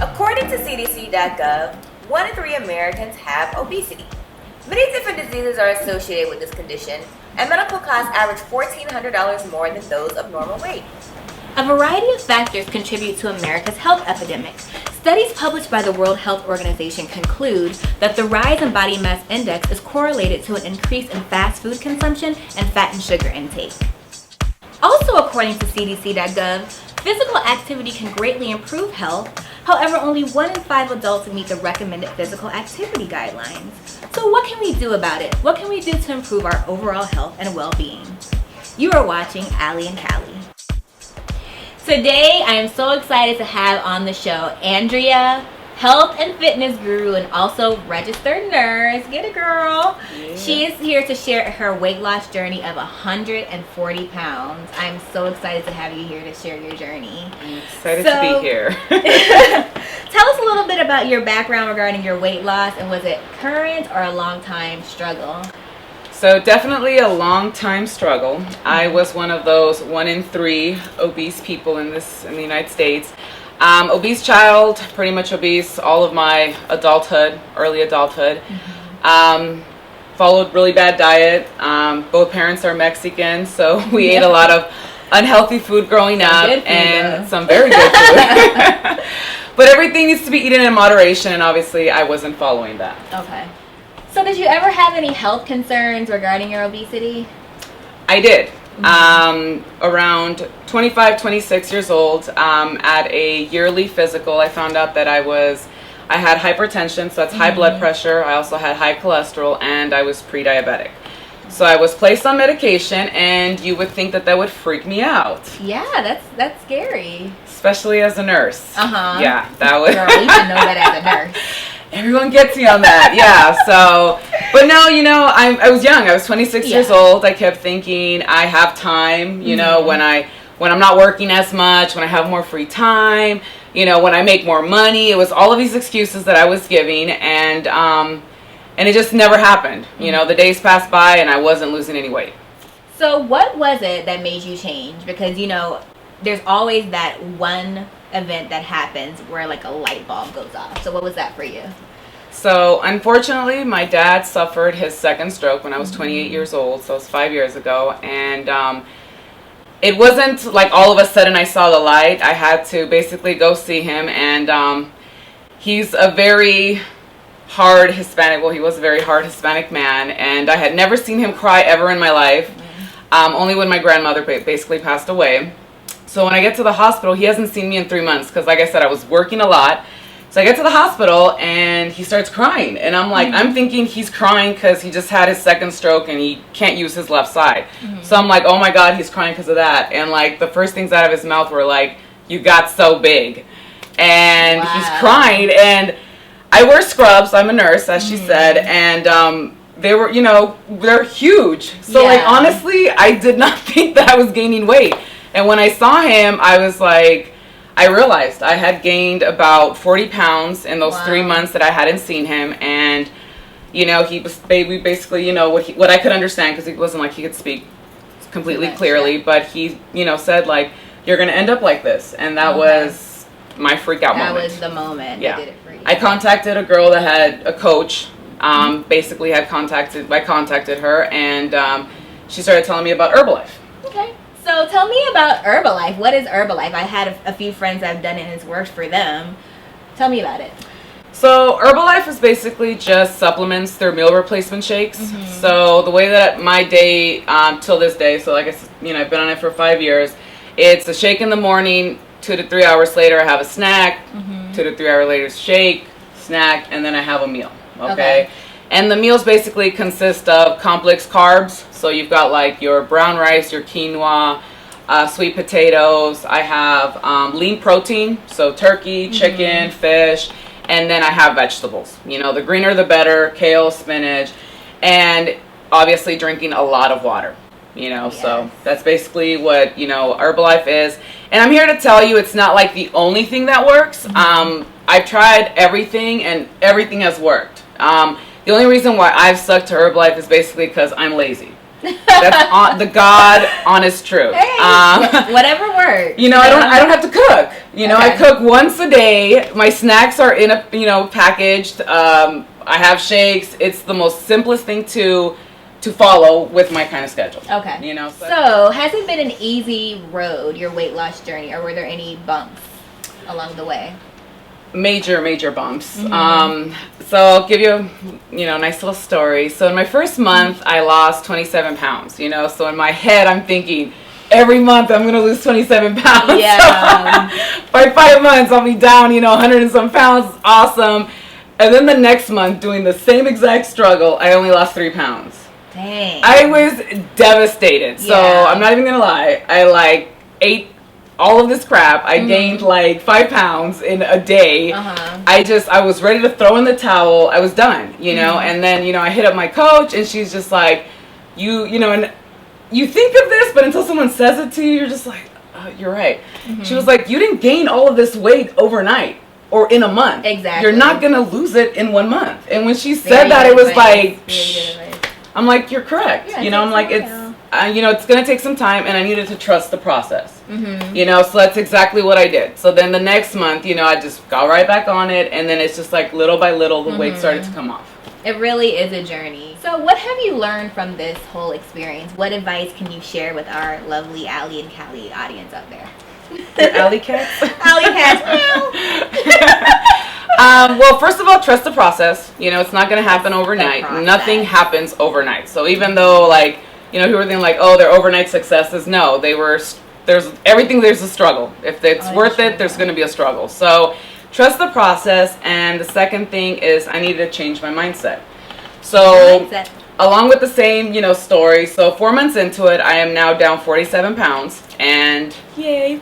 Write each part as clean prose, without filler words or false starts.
According to CDC.gov, 1 in 3 Americans have obesity. Many different diseases are associated with this condition, and medical costs average $1,400 more than those of normal weight. A variety of factors contribute to America's health epidemic. Studies published by the World Health Organization conclude that the rise in body mass index is correlated to an increase in fast food consumption and fat and sugar intake. Also, according to CDC.gov, physical activity can greatly improve health. However, only 1 in 5 adults meet the recommended physical activity guidelines. So what can we do about it? What can we do to improve our overall health and well-being? You are watching Allie and Callie. Today, I am so excited to have on the show Andrea, health and fitness guru and also registered nurse. Get it, girl. Yeah. She is here to share her weight loss journey of 140 pounds. I'm so excited to have you here to share your journey. I'm excited to be here. Tell us a little bit about your background regarding your weight loss, and was it current or a long time struggle? So definitely a long time struggle. I was one of those 1 in 3 obese people in the United States. Obese child, pretty much obese all of my adulthood, early adulthood. Followed really bad diet. Both parents are Mexican, so we ate a lot of unhealthy food growing up, and some very good food. But everything needs to be eaten in moderation, and obviously I wasn't following that. Okay. So did you ever have any health concerns regarding your obesity? I did. Around 25, 26 years old, at a yearly physical, I found out that I had hypertension, so that's high blood pressure. I also had high cholesterol, and I was pre-diabetic. So I was placed on medication, and you would think that that would freak me out. Yeah, that's scary. Especially as a nurse. Yeah, that would. Girl, you should know that as a nurse. Everyone gets me on that, yeah. So, but no, I was young. I was 26 years old. I kept thinking I have time. You know, when I'm not working as much, when I have more free time. When I make more money. It was all of these excuses that I was giving, and it just never happened. The days passed by, and I wasn't losing any weight. So, what was it that made you change? Because there's always that one event that happens where like a light bulb goes off. So what was that for you? So unfortunately, my dad suffered his second stroke when I was 28 years old. So it was 5 years ago. And it wasn't like all of a sudden I saw the light. I had to basically go see him. And he's a very hard Hispanic. Well, he was a very hard Hispanic man. And I had never seen him cry ever in my life. Only when my grandmother basically passed away. So when I get to the hospital, he hasn't seen me in 3 months because, like I said, I was working a lot. So I get to the hospital, and he starts crying. And I'm like, I'm thinking he's crying because he just had his second stroke and he can't use his left side. So I'm like, oh, my God, he's crying because of that. And, like, the first things out of his mouth were like, you got so big. And he's crying. And I wear scrubs. I'm a nurse, as she said. And they were, they're huge. So, like, honestly, I did not think that I was gaining weight. And when I saw him, I was like, I realized I had gained about 40 pounds in those 3 months that I hadn't seen him. And, he was basically, what I could understand, because it wasn't like he could speak completely clearly. But he, said, like, you're going to end up like this. And that was my freak out moment. That was the moment that did it for you. I contacted a girl that had a coach, basically I contacted her, and she started telling me about Herbalife. Okay. So tell me about Herbalife. What is Herbalife? I had a few friends that have done it and it's worked for them. Tell me about it. So Herbalife is basically just supplements. They're meal replacement shakes. So the way that my day till this day, so like I said, I've been on it for 5 years. It's a shake in the morning. 2 to 3 hours later, I have a snack. 2 to 3 hours later, shake, snack, and then I have a meal. Okay. And the meals basically consist of complex carbs. So you've got like your brown rice, your quinoa, sweet potatoes. I have lean protein, so turkey, chicken, fish, and then I have vegetables. The greener the better, kale, spinach, and obviously drinking a lot of water. So that's basically what, Herbalife is. And I'm here to tell you it's not like the only thing that works. I've tried everything and everything has worked. The only reason why I've stuck to Herbalife is basically because I'm lazy. That's the God honest truth. Hey, whatever works. You know, I don't have to cook. You know, Okay. I cook once a day. My snacks are in a packaged. I have shakes. It's the most simplest thing to follow with my kind of schedule. Okay. You know. So has it been an easy road, your weight loss journey, or were there any bumps along the way? Major bumps. So I'll give you a nice little story. So in my first month, I lost 27 pounds. You know, so in my head, I'm thinking, every month I'm gonna lose 27 pounds. Yeah. By 5 months, I'll be down, 100 and some pounds. Awesome. And then the next month, doing the same exact struggle, I only lost 3 pounds. Dang. I was devastated. So I'm not even gonna lie. I ate all of this crap. I gained 5 pounds in a day. I was ready to throw in the towel. I was done, and then, I hit up my coach and she's just like, and you think of this, but until someone says it to you, you're just like, oh, you're right. She was like, you didn't gain all of this weight overnight or in a month. Exactly. You're not going to lose it in 1 month. And when she said that, it was like, I'm like, you're correct. Yeah, I'm like, it's going to take some time, and I needed to trust the process. So that's exactly what I did. So then the next month, I just got right back on it, and then it's just like little by little, the weight started to come off. It really is a journey. So what have you learned from this whole experience? What advice can you share with our lovely Allie and Callie audience out there? Your alley cats? Alley cats. Well, first of all, trust the process. It's not going to happen overnight. Nothing happens overnight. So even though, people were thinking they're overnight successes. No, there's a struggle. If it's worth it, there's going to be a struggle. So trust the process. And the second thing is I needed to change my mindset. So along with the same, story. So 4 months into it, I am now down 47 pounds. And yay.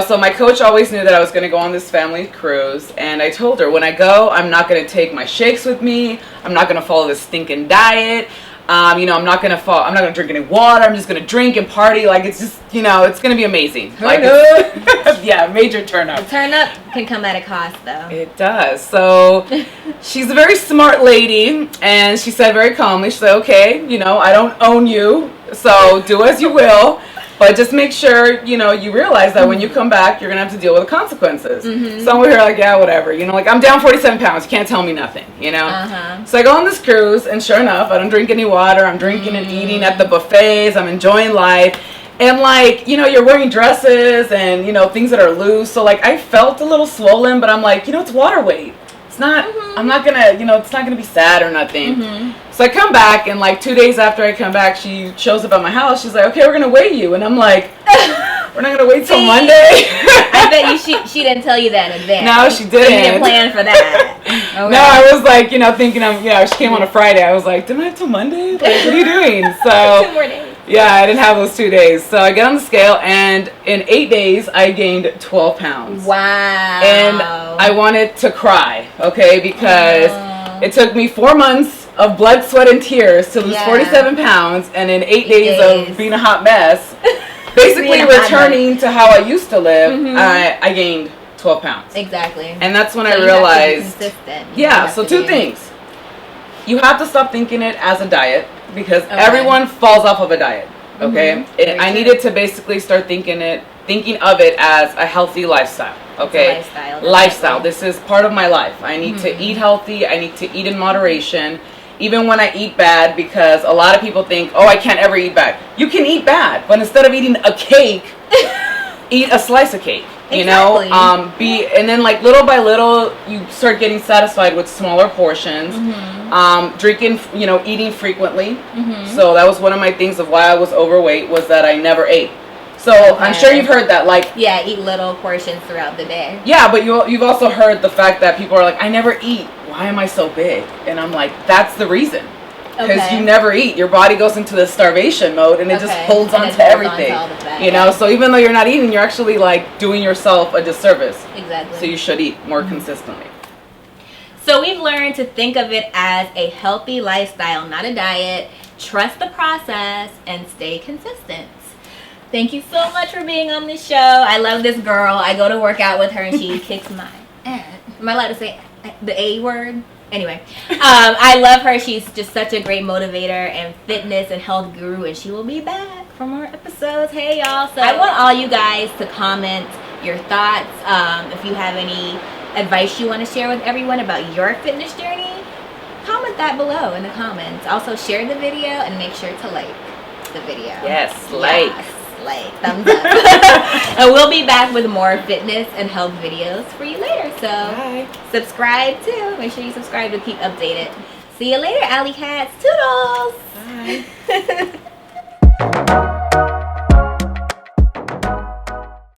So my coach always knew that I was going to go on this family cruise. And I told her, when I go, I'm not going to take my shakes with me. I'm not going to follow this stinking diet. I'm not gonna drink any water. I'm just gonna drink and party. It's just, it's gonna be amazing. Yeah, major turn up. The turn up can come at a cost, though. It does. So she's a very smart lady, and she said very calmly, she said, okay, I don't own you, so do as you will. But just make sure, you realize that when you come back, you're going to have to deal with the consequences. So I'm over here yeah, whatever. I'm down 47 pounds. You can't tell me nothing, So I go on this cruise, and sure enough, I don't drink any water. I'm drinking and eating at the buffets. I'm enjoying life. And, you're wearing dresses and, things that are loose. So, I felt a little swollen, but I'm like, it's water weight. It's not, I'm not going to, it's not going to be sad or nothing. So I come back, and 2 days after I come back, she shows up at my house. She's like, okay, we're going to weigh you. And I'm like, we're not going to wait till Monday? I bet you she didn't tell you that in advance. No, she didn't. You didn't plan for that. Okay. No, I was thinking, she came on a Friday. I was like, didn't I have till Monday? What are you doing? So 2 more days. Yeah, I didn't have those 2 days. So I get on the scale, and in 8 days, I gained 12 pounds. Wow. And I wanted to cry, okay, because it took me 4 months of blood, sweat, and tears to lose 47 pounds, and in 8 days of being a hot mess, basically returning to how I used to live, I gained 12 pounds. Exactly. And that's when so I realized. Consistent. Yeah, so 2 things. You have to stop thinking it as a diet, because everyone falls off of a diet, okay? I needed to basically start thinking of it as a healthy lifestyle, okay? Lifestyle. This is part of my life. I need to eat healthy. I need to eat in moderation. Even when I eat bad, because a lot of people think, oh, I can't ever eat bad. You can eat bad, but instead of eating a cake, eat a slice of cake. And then little by little, you start getting satisfied with smaller portions. Drinking, eating frequently. So that was one of my things of why I was overweight, was that I never ate. So I'm sure you've heard that, eat little portions throughout the day. Yeah, but you've also heard the fact that people are like, I never eat. Why am I so big? And I'm like, that's the reason. Because you never eat. Your body goes into the starvation mode, and it just holds on to everything. So even though you're not eating, you're actually doing yourself a disservice. Exactly. So you should eat more consistently. So we've learned to think of it as a healthy lifestyle, not a diet. Trust the process and stay consistent. Thank you so much for being on this show. I love this girl. I go to work out with her, and she kicks my ass. Am I allowed to say the A word? Anyway, I love her. She's just such a great motivator and fitness and health guru, and she will be back for more episodes. Hey, y'all. So I want all you guys to comment your thoughts. If you have any advice you want to share with everyone about your fitness journey, comment that below in the comments. Also, share the video and make sure to like the video. Yes, like. Thumbs up. And we'll be back with more fitness and health videos for you later. So Bye. subscribe too. Make sure you subscribe to keep updated. See you later, Alley Cats. Toodles. Bye.